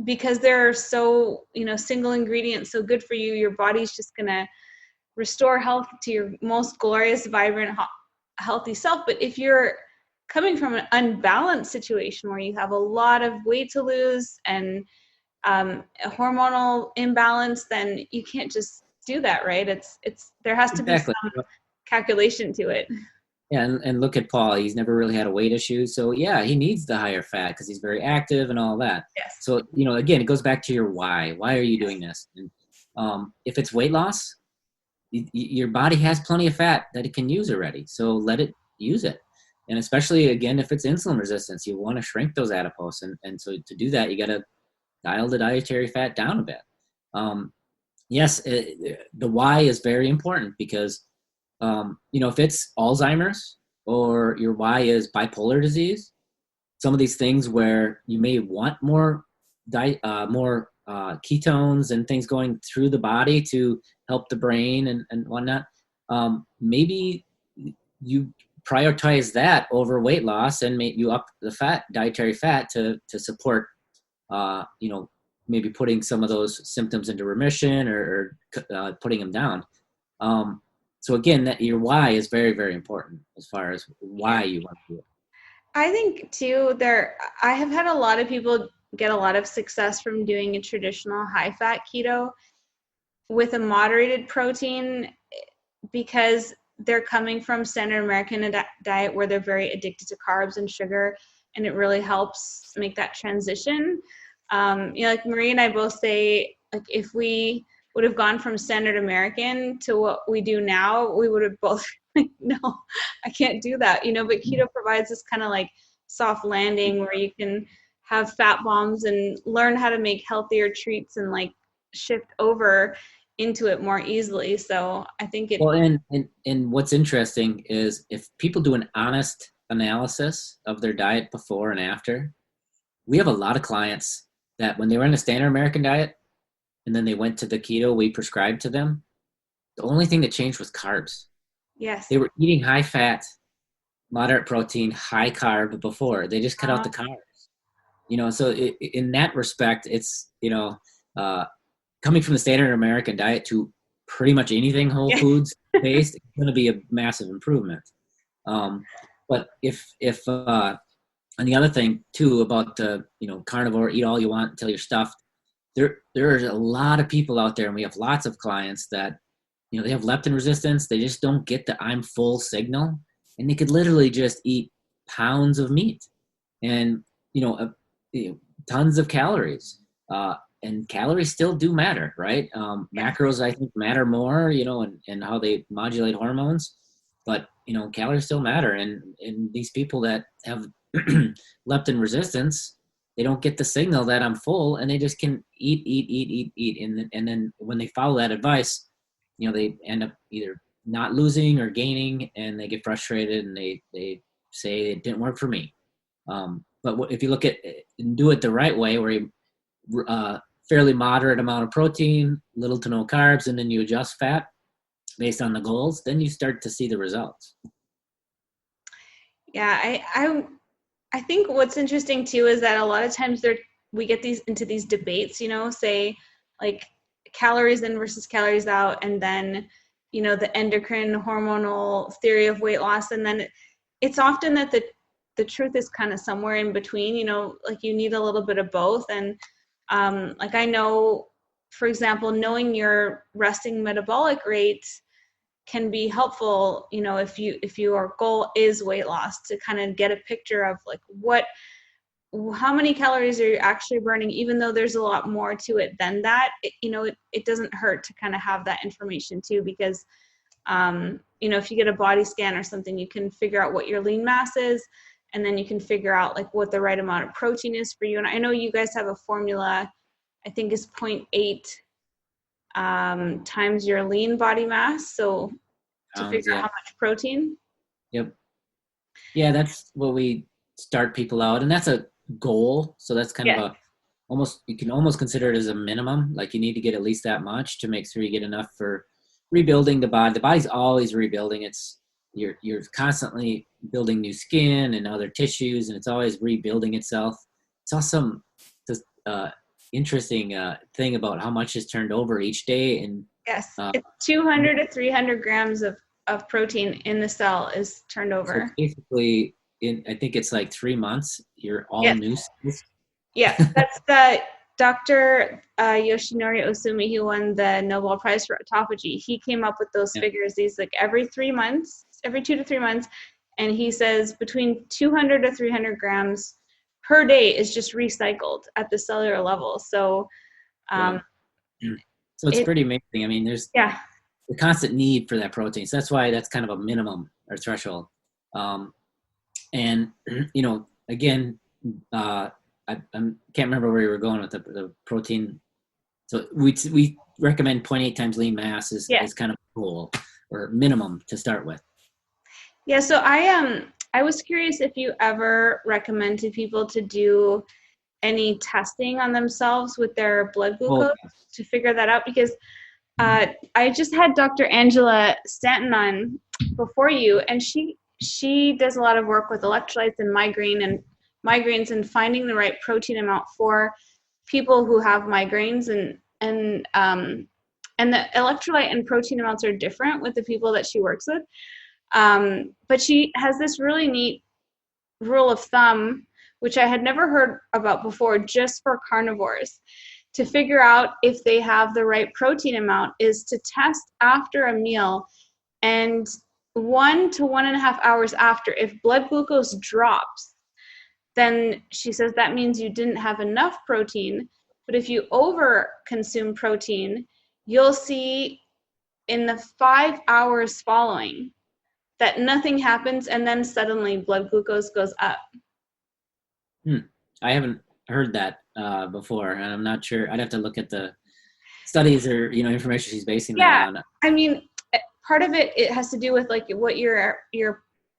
because they're so, single ingredient, so good for you, your body's just going to restore health to your most glorious, vibrant, healthy self. But if you're coming from an unbalanced situation where you have a lot of weight to lose and a hormonal imbalance, then you can't just do that, right? There has to be some calculation to it. Yeah, and look at Paul. He's never really had a weight issue. So, yeah, he needs the higher fat because he's very active and all that. Yes. So, again, it goes back to your why. Why are you doing this? And if it's weight loss, your body has plenty of fat that it can use already. So let it use it. And especially, again, if it's insulin resistance, you want to shrink those adipose. And so to do that, you got to dial the dietary fat down a bit. Yes, the why is very important because if it's Alzheimer's or your why is bipolar disease, some of these things where you may want more ketones and things going through the body to help the brain and whatnot, maybe you prioritize that over weight loss and you up the dietary fat to support, maybe putting some of those symptoms into remission or putting them down. So again, that your why is very, very important as far as why you want to do it. I think too, I have had a lot of people get a lot of success from doing a traditional high-fat keto with a moderated protein because they're coming from standard American diet where they're very addicted to carbs and sugar, and it really helps make that transition. Like Maria and I both say, like, if we would have gone from standard American to what we do now, we would have both like, no, I can't do that, but keto provides this kind of like soft landing where you can have fat bombs and learn how to make healthier treats and like shift over into it more easily. So I think Well, and what's interesting is if people do an honest analysis of their diet before and after, we have a lot of clients that when they were in a standard American diet and then they went to the keto we prescribed to them, the only thing that changed was carbs. Yes. They were eating high fat, moderate protein, high carb before. They just cut out the carbs. So in that respect, it's, coming from the standard American diet to pretty much anything whole foods based, it's going to be a massive improvement. But if and the other thing too about the, carnivore, eat all you want until you're stuffed, there's a lot of people out there, and we have lots of clients that, they have leptin resistance. They just don't get the I'm full signal, and they could literally just eat pounds of meat and, tons of calories. And calories still do matter, right? Macros, I think, matter more, and how they modulate hormones. But, calories still matter. And these people that have leptin resistance, they don't get the signal that I'm full, and they just can eat. And then when they follow that advice, they end up either not losing or gaining, and they get frustrated and they say it didn't work for me. But if you look at and do it the right way, where you fairly moderate amount of protein, little to no carbs, and then you adjust fat based on the goals, then you start to see the results. Yeah, I think what's interesting too is that a lot of times we get into these debates, say like calories in versus calories out, and then, the endocrine hormonal theory of weight loss. And then it's often that the truth is kind of somewhere in between, like you need a little bit of both. And like I know, for example, knowing your resting metabolic rate can be helpful, if your goal is weight loss, to kind of get a picture of like how many calories are you actually burning, even though there's a lot more to it than that. It doesn't hurt to kind of have that information too, because if you get a body scan or something, you can figure out what your lean mass is, and then you can figure out like what the right amount of protein is for you. And I know you guys have a formula, I think is 0.8 times your lean body mass. So to figure out how much protein. Yep. Yeah, that's what we start people out. And that's a goal. So that's kind of you can almost consider it as a minimum. Like you need to get at least that much to make sure you get enough for rebuilding the body. The body's always rebuilding. You're constantly building new skin and other tissues, and it's always rebuilding itself. It's also this interesting thing about how much is turned over each day. And yes, it's 200 to 300 grams of protein in the cell is turned over. So basically, I think it's like 3 months, you're all new cells. Yeah, that's the Dr. Yoshinori Osumi, who won the Nobel Prize for autophagy. He came up with those figures. These like every 2 to 3 months, and he says between 200 to 300 grams per day is just recycled at the cellular level. So, so it's pretty amazing. I mean, there's the constant need for that protein. So that's why that's kind of a minimum or threshold. And again, I can't remember where you were going with the protein. So we recommend 0.8 times lean mass is kind of a goal or minimum to start with. Yeah. So I was curious if you ever recommend to people to do any testing on themselves with their blood glucose to figure that out, because I just had Dr. Angela Stanton on before you, and she does a lot of work with electrolytes and migraines and finding the right protein amount for people who have migraines, and the electrolyte and protein amounts are different with the people that she works with. But she has this really neat rule of thumb, which I had never heard about before, just for carnivores, to figure out if they have the right protein amount, is to test after a meal, and 1 to 1.5 hours after, if blood glucose drops, then she says that means you didn't have enough protein. But if you over consume protein, you'll see in the 5 hours following that nothing happens, and then suddenly blood glucose goes up. I haven't heard that before, and I'm not sure. I'd have to look at the studies or information she's basing that on. I mean, part of it has to do with like what your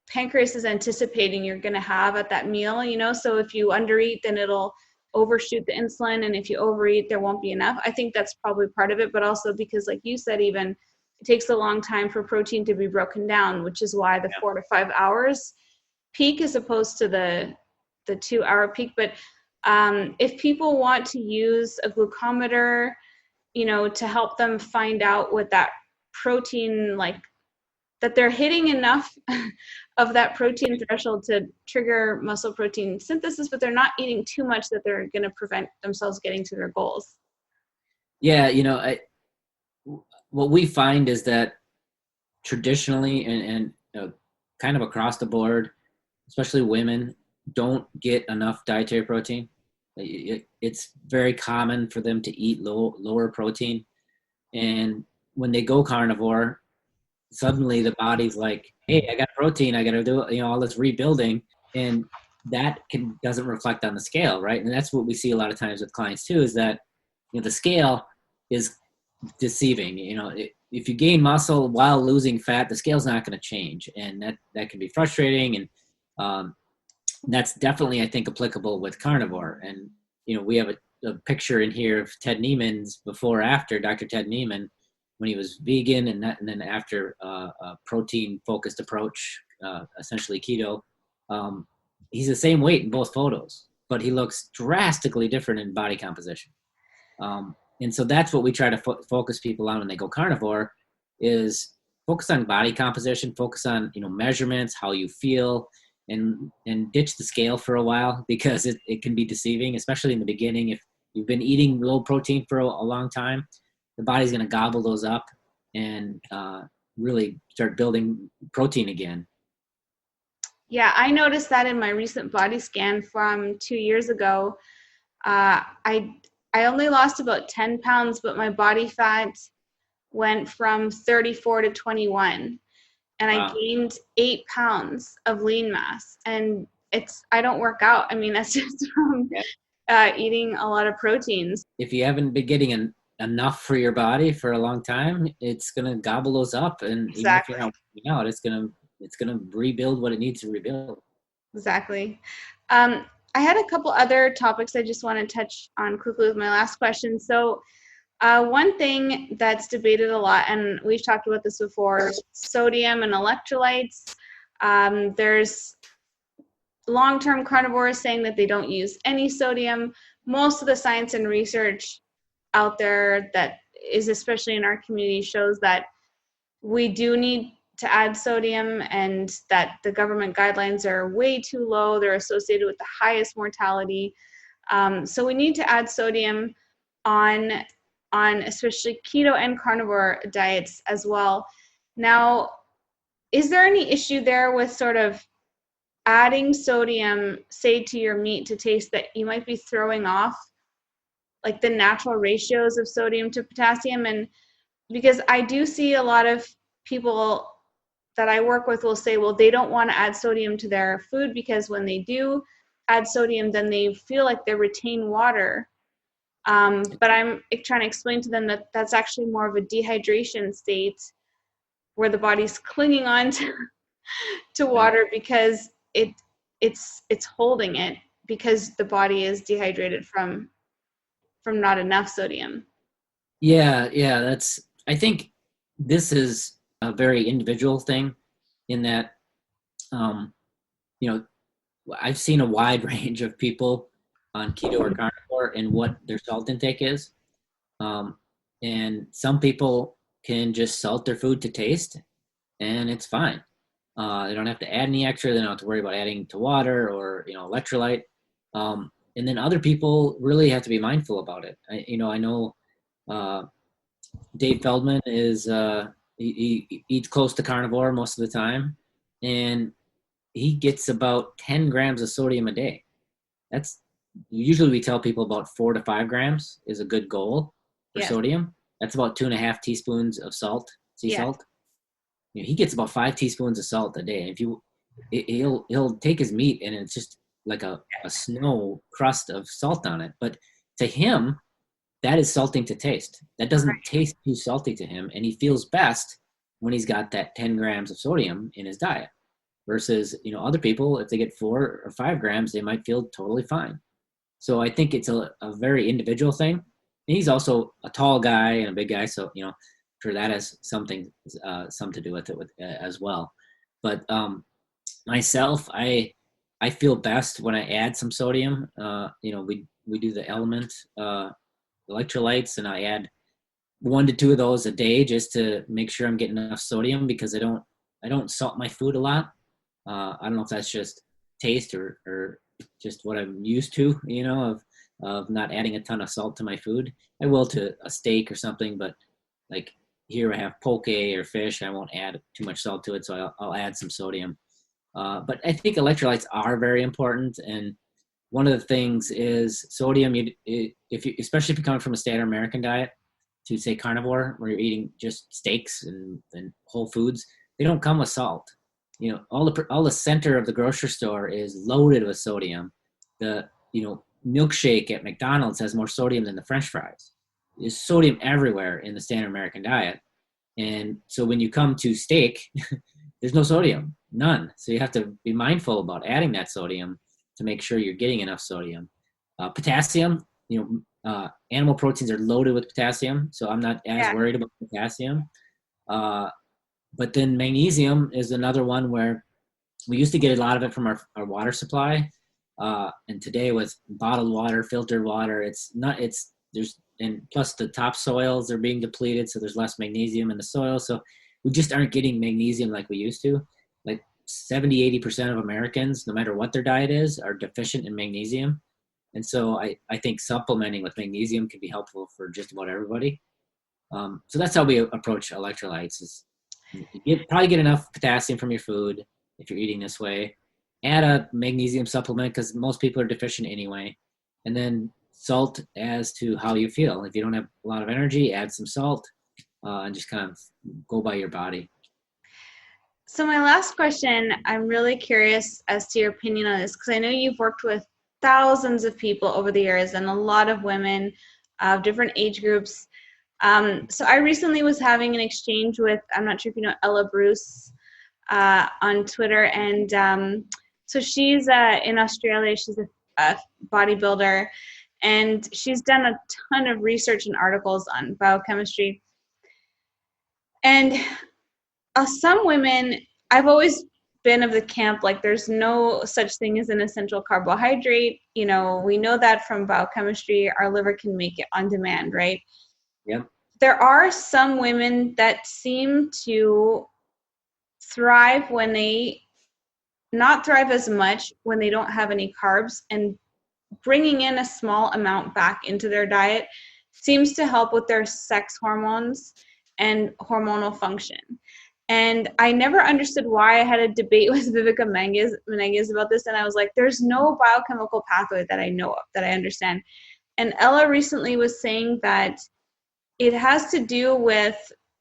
pancreas is anticipating you're going to have at that meal. So if you undereat, then it'll overshoot the insulin, and if you overeat, there won't be enough. I think that's probably part of it, but also because, like you said, even it takes a long time for protein to be broken down, which is why the 4 to 5 hours peak as opposed to the 2 hour peak. But if people want to use a glucometer, to help them find out what that protein, like that they're hitting enough of that protein threshold to trigger muscle protein synthesis, but they're not eating too much that they're going to prevent themselves getting to their goals. Yeah, what we find is that traditionally and kind of across the board, especially women, don't get enough dietary protein. It's very common for them to eat lower protein. And when they go carnivore, suddenly the body's like, hey, I got protein, I got to do all this rebuilding. And that doesn't reflect on the scale, right? And that's what we see a lot of times with clients too, is that the scale is deceiving. If you gain muscle while losing fat, the scale's not going to change, and that can be frustrating. And that's definitely, I think, applicable with carnivore. And we have a picture in here of Ted Neiman's before after, Dr. Ted Neiman, when he was vegan, and then after a protein focused approach, essentially keto. he's the same weight in both photos, but he looks drastically different in body composition. And so that's what we try to focus people on when they go carnivore, is focus on body composition, focus on, measurements, how you feel, and ditch the scale for a while, because it can be deceiving, especially in the beginning. If you've been eating low protein for a long time, the body's going to gobble those up and really start building protein again. Yeah, I noticed that in my recent body scan from 2 years ago. I only lost about 10 pounds, but my body fat went from 34 to 21. And Wow. I gained 8 pounds of lean mass. And I don't work out. I mean, that's just from eating a lot of proteins. If you haven't been getting enough for your body for a long time, it's going to gobble those up. And Exactly. even if you're not working out, it's going to rebuild what it needs to rebuild. Exactly. I had a couple other topics I just want to touch on quickly with my last question. So one thing that's debated a lot, and we've talked about this before, is sodium and electrolytes. There's long-term carnivores saying that they don't use any sodium. Most of the science and research out there that is, especially in our community, shows that we do need to add sodium, and that the government guidelines are way too low. They're associated with the highest mortality. So we need to add sodium on especially keto and carnivore diets as well. Now, is there any issue there with sort of adding sodium, say, to your meat to taste, that you might be throwing off like the natural ratios of sodium to potassium? And because I do see a lot of people that I work with will say, well, they don't want to add sodium to their food because when they do add sodium, then they feel like they retain water. But I'm trying to explain to them that that's actually more of a dehydration state where the body's clinging on to water because it's holding it, because the body is dehydrated from not enough sodium. Yeah, I think this is a very individual thing, in that, I've seen a wide range of people on keto or carnivore and what their salt intake is. And some people can just salt their food to taste, and it's fine. They don't have to add any extra. They don't have to worry about adding to water or, electrolyte. And then other people really have to be mindful about it. I know Dave Feldman is he eats close to carnivore most of the time, and he gets about 10 grams of sodium a day. That's usually, we tell people about 4 to 5 grams is a good goal for sodium. That's about 2.5 teaspoons of salt, sea salt. He gets about 5 teaspoons of salt a day. He'll take his meat and it's just like a snow crust of salt on it. But to him, that is salting to taste. That doesn't taste too salty to him, and he feels best when he's got that 10 grams of sodium in his diet. Versus, other people, if they get 4 or 5 grams, they might feel totally fine. So I think it's a very individual thing. And he's also a tall guy and a big guy, so sure that has some to do with it as well. But myself, I feel best when I add some sodium. We do the element electrolytes, and I add 1 to 2 of those a day just to make sure I'm getting enough sodium, because I don't salt my food a lot. I don't know if that's just taste or just what I'm used to, of not adding a ton of salt to my food. I will to a steak or something, but like here I have poke or fish. I won't add too much salt to it, so I'll add some sodium. But I think electrolytes are very important, and one of the things is sodium. Especially if you're coming from a standard American diet to, say, carnivore, where you're eating just steaks and whole foods, they don't come with salt. All the center of the grocery store is loaded with sodium. The milkshake at McDonald's has more sodium than the French fries. There's sodium everywhere in the standard American diet, and so when you come to steak, there's no sodium, none. So you have to be mindful about adding that sodium to make sure you're getting enough sodium. Potassium, animal proteins are loaded with potassium, so I'm not as worried about potassium. But then magnesium is another one where we used to get a lot of it from our water supply. And today with bottled water, filtered water, and plus the topsoils are being depleted. So there's less magnesium in the soil. So we just aren't getting magnesium like we used to. Like 70-80% of Americans, no matter what their diet is, are deficient in magnesium. And so I think supplementing with magnesium can be helpful for just about everybody. So that's how we approach electrolytes is probably get enough potassium from your food if you're eating this way. Add a magnesium supplement because most people are deficient anyway. And then salt as to how you feel. If you don't have a lot of energy, add some salt and just kind of go by your body. So my last question, I'm really curious as to your opinion on this, because I know you've worked with thousands of people over the years and a lot of women of different age groups. So I recently was having an exchange with, I'm not sure if you know Ella Bruce on Twitter. And so she's in Australia, she's a bodybuilder, and she's done a ton of research and articles on biochemistry. And some women, I've always been of the camp, like there's no such thing as an essential carbohydrate. You know, we know that from biochemistry, our liver can make it on demand, right? Yep. There are some women that seem to thrive when not thrive as much when they don't have any carbs, and bringing in a small amount back into their diet seems to help with their sex hormones and hormonal function. And I never understood why. I had a debate with Viveka Menendez about this, and I was like, there's no biochemical pathway that I know of, that I understand. And Ella recently was saying that it has to do with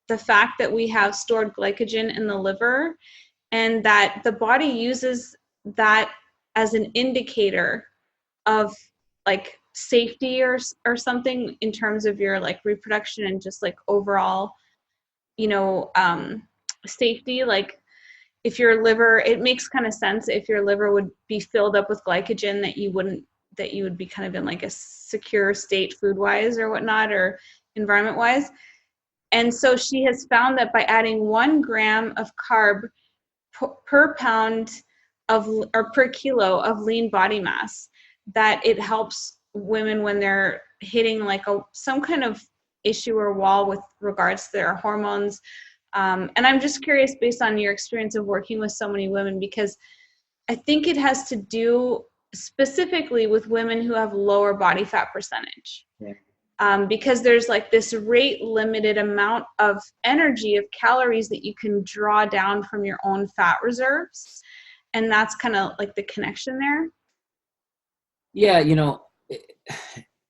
the fact that we have stored glycogen in the liver, and that the body uses that as an indicator of like safety or something in terms of your like reproduction and just like overall, safety. Like if your liver, it makes kind of sense if your liver would be filled up with glycogen that you would be kind of in like a secure state food wise or whatnot, or environment wise. And so she has found that by adding 1 gram of carb per pound or per kilo of lean body mass, that it helps women when they're hitting like some kind of issue or wall with regards to their hormones. And I'm just curious, based on your experience of working with so many women, because I think it has to do specifically with women who have lower body fat percentage. Yeah. Because there's like this rate limited amount of energy, of calories that you can draw down from your own fat reserves. And that's kind of like the connection there. Yeah,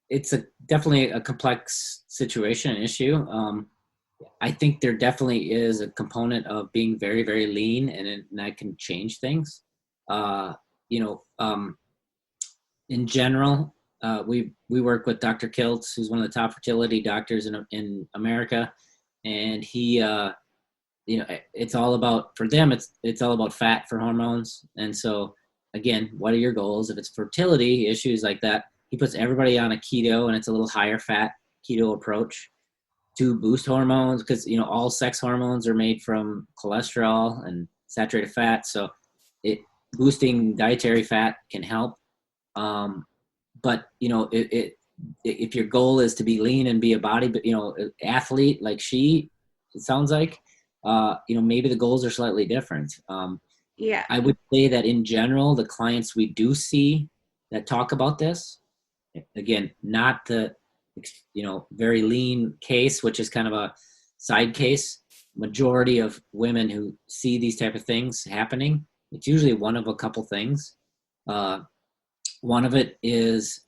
it's definitely a complex situation and issue. I think there definitely is a component of being very, very lean, and that can change things. In general, we work with Dr. Kiltz, who's one of the top fertility doctors in America, and he, it's all about, for them, it's all about fat for hormones. And so, again, what are your goals? If it's fertility issues like that, he puts everybody on a keto, and it's a little higher fat keto approach to boost hormones, because all sex hormones are made from cholesterol and saturated fat. So boosting dietary fat can help. But if your goal is to be lean and be a athlete like it sounds like, maybe the goals are slightly different. Yeah. I would say that in general, the clients we do see that talk about this, again, not the very lean case, which is kind of a side case. Majority of women who see these type of things happening, it's usually one of a couple things. One of it is,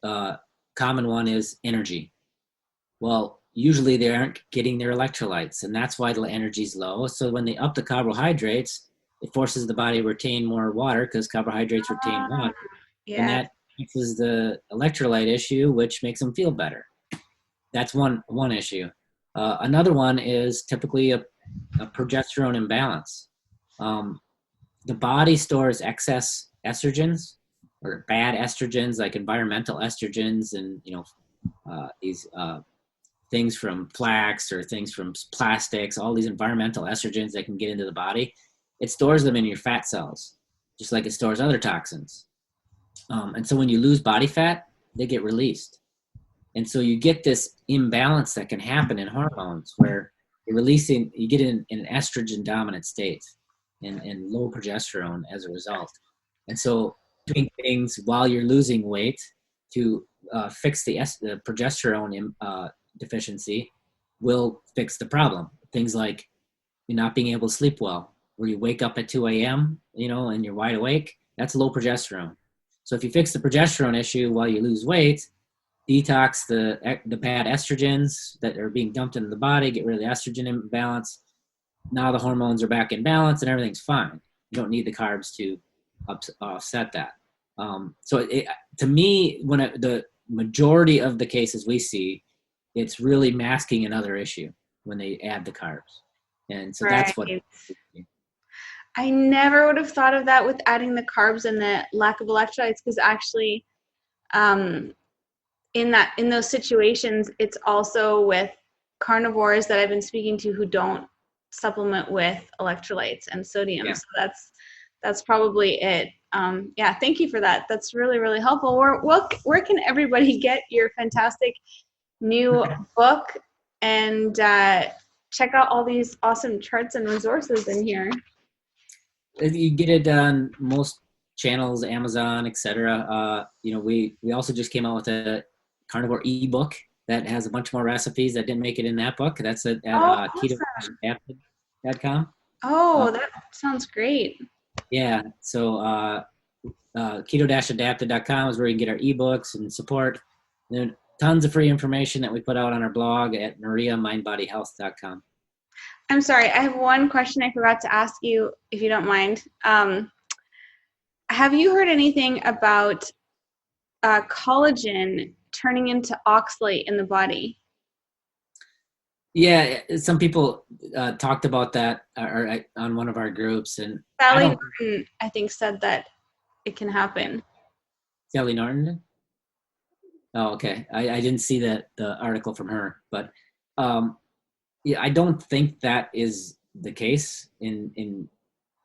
common one is energy. Well, usually they aren't getting their electrolytes, and that's why the energy is low. So when they up the carbohydrates, it forces the body to retain more water, because carbohydrates retain water. Yeah. And that fixes the electrolyte issue, which makes them feel better. That's one issue. Another one is typically a progesterone imbalance. The body stores excess estrogens, or bad estrogens, like environmental estrogens, and these things from flax or things from plastics, all these environmental estrogens that can get into the body. It stores them in your fat cells. just like it stores other toxins. And so when you lose body fat, they get released. And so you get this imbalance that can happen in hormones where you get in an estrogen dominant state and low progesterone as a result. And so doing things while you're losing weight to fix the progesterone deficiency will fix the problem. Things like you're not being able to sleep well, where you wake up at 2 a.m., and you're wide awake, that's low progesterone. So if you fix the progesterone issue while you lose weight, detox the bad estrogens that are being dumped into the body, get rid of the estrogen imbalance, now the hormones are back in balance and everything's fine. You don't need the carbs to offset that. To me, the majority of the cases we see, it's really masking another issue when they add the carbs. And so that's what. I never would have thought of that with adding the carbs and the lack of electrolytes, because actually in those situations, it's also with carnivores that I've been speaking to who don't supplement with electrolytes and sodium. Yeah. So that's probably it. Thank you for that. That's really, really helpful. Where can everybody get your fantastic new book and check out all these awesome charts and resources in here? You get it on most channels, Amazon, etc. We also just came out with a carnivore ebook that has a bunch more recipes that didn't make it in that book. That's at keto-adapted.com. Oh, that sounds great. Yeah. So keto-adapted.com is where you can get our ebooks and support. And then tons of free information that we put out on our blog at mariamindbodyhealth.com. I'm sorry, I have one question I forgot to ask you, if you don't mind. Have you heard anything about collagen turning into oxalate in the body? Yeah, some people talked about that on one of our groups. And Sally Norton, I think, said that it can happen. Sally Norton? Oh, okay. I didn't see the article from her, but I don't think that is the case in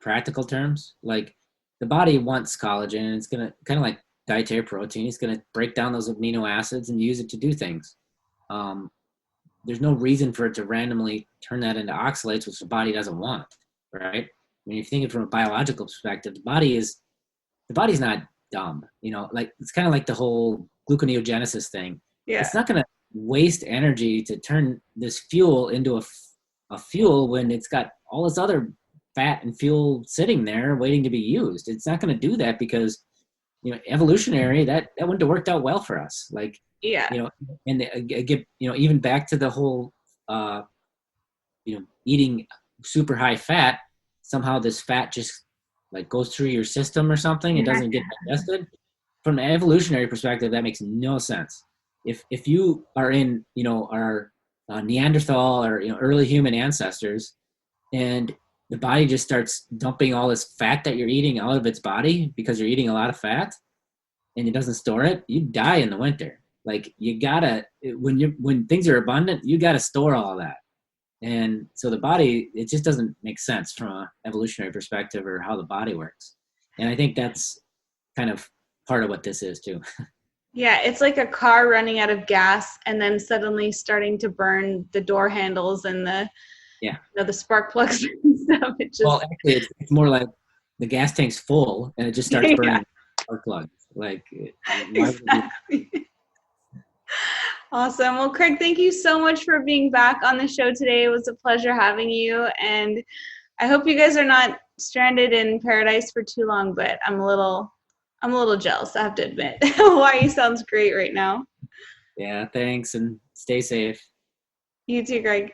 practical terms. Like, the body wants collagen, and it's gonna, kind of like dietary protein, it's gonna break down those amino acids and use it to do things. There's no reason for it to randomly turn that into oxalates, which the body doesn't want, right? I mean, if you think of it from a biological perspective, the body's not dumb. Like, it's kind of like the whole gluconeogenesis thing. Yeah. It's not going to waste energy to turn this fuel into a fuel when it's got all this other fat and fuel sitting there waiting to be used. It's not going to do that because, evolutionary, that wouldn't have worked out well for us. Like, yeah, and get, even back to the whole, eating super high fat, somehow this fat just like goes through your system or something. It doesn't get digested. From an evolutionary perspective, that makes no sense. If you are in, our Neanderthal or, early human ancestors, and the body just starts dumping all this fat that you're eating out of its body because you're eating a lot of fat and it doesn't store it, you die in the winter. Like, you gotta, when things are abundant, you gotta store all of that. And so the body, it just doesn't make sense from an evolutionary perspective or how the body works. And I think that's kind of part of what this is too. Yeah, it's like a car running out of gas and then suddenly starting to burn the door handles and the spark plugs and stuff. Well, actually, it's more like the gas tank's full and it just starts burning spark plugs. Like, exactly. Awesome. Well, Craig, thank you so much for being back on the show today. It was a pleasure having you, and I hope you guys are not stranded in paradise for too long. But I'm a little jealous, I have to admit. Hawaii sounds great right now. Yeah, thanks, and stay safe. You too, Greg.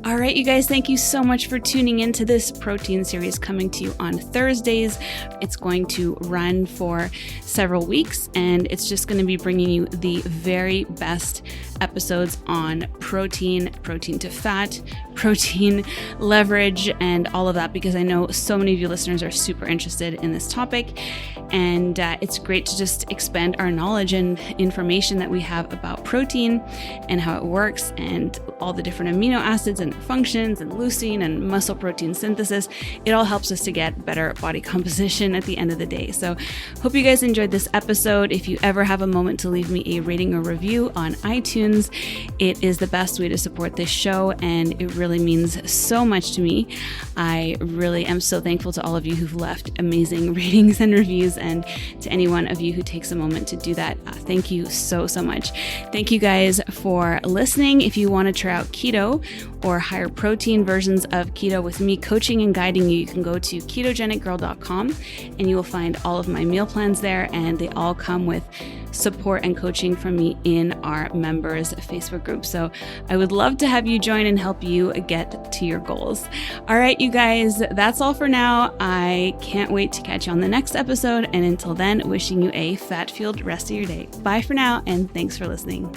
All right, you guys, thank you so much for tuning into this protein series coming to you on Thursdays. It's going to run for several weeks, and it's just going to be bringing you the very best episodes on protein to fat, protein leverage and all of that, because I know so many of you listeners are super interested in this topic. And it's great to just expand our knowledge and information that we have about protein and how it works and all the different amino acids and their functions and leucine and muscle protein synthesis. It all helps us to get better body composition at the end of the day. So hope you guys enjoyed this episode. If you ever have a moment to leave me a rating or review on iTunes, it is the best way to support this show, and it really means so much to me. I really am so thankful to all of you who've left amazing ratings and reviews, and to any one of you who takes a moment to do that. Thank you so much. Thank you guys for listening. If you want to try out keto or higher protein versions of keto with me coaching and guiding you, you can go to ketogenicgirl.com and you will find all of my meal plans there, and they all come with support and coaching from me in our members Facebook group. So I would love to have you join and help you get to your goals. All right, you guys, that's all for now. I can't wait to catch you on the next episode. And until then, wishing you a fat-fueled rest of your day. Bye for now, and thanks for listening.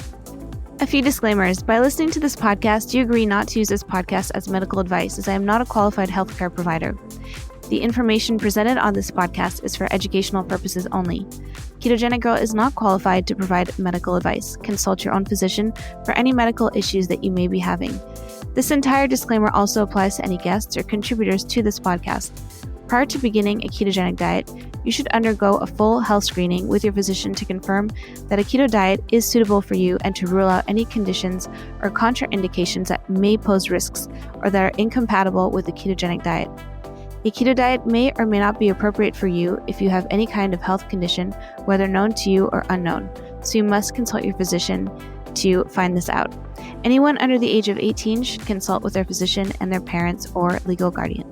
A few disclaimers. By listening to this podcast, you agree not to use this podcast as medical advice, as I am not a qualified healthcare provider. The information presented on this podcast is for educational purposes only. Ketogenic Girl is not qualified to provide medical advice. Consult your own physician for any medical issues that you may be having. This entire disclaimer also applies to any guests or contributors to this podcast. Prior to beginning a ketogenic diet, you should undergo a full health screening with your physician to confirm that a keto diet is suitable for you and to rule out any conditions or contraindications that may pose risks or that are incompatible with the ketogenic diet. A keto diet may or may not be appropriate for you if you have any kind of health condition, whether known to you or unknown, so you must consult your physician to find this out. Anyone under the age of 18 should consult with their physician and their parents or legal guardian.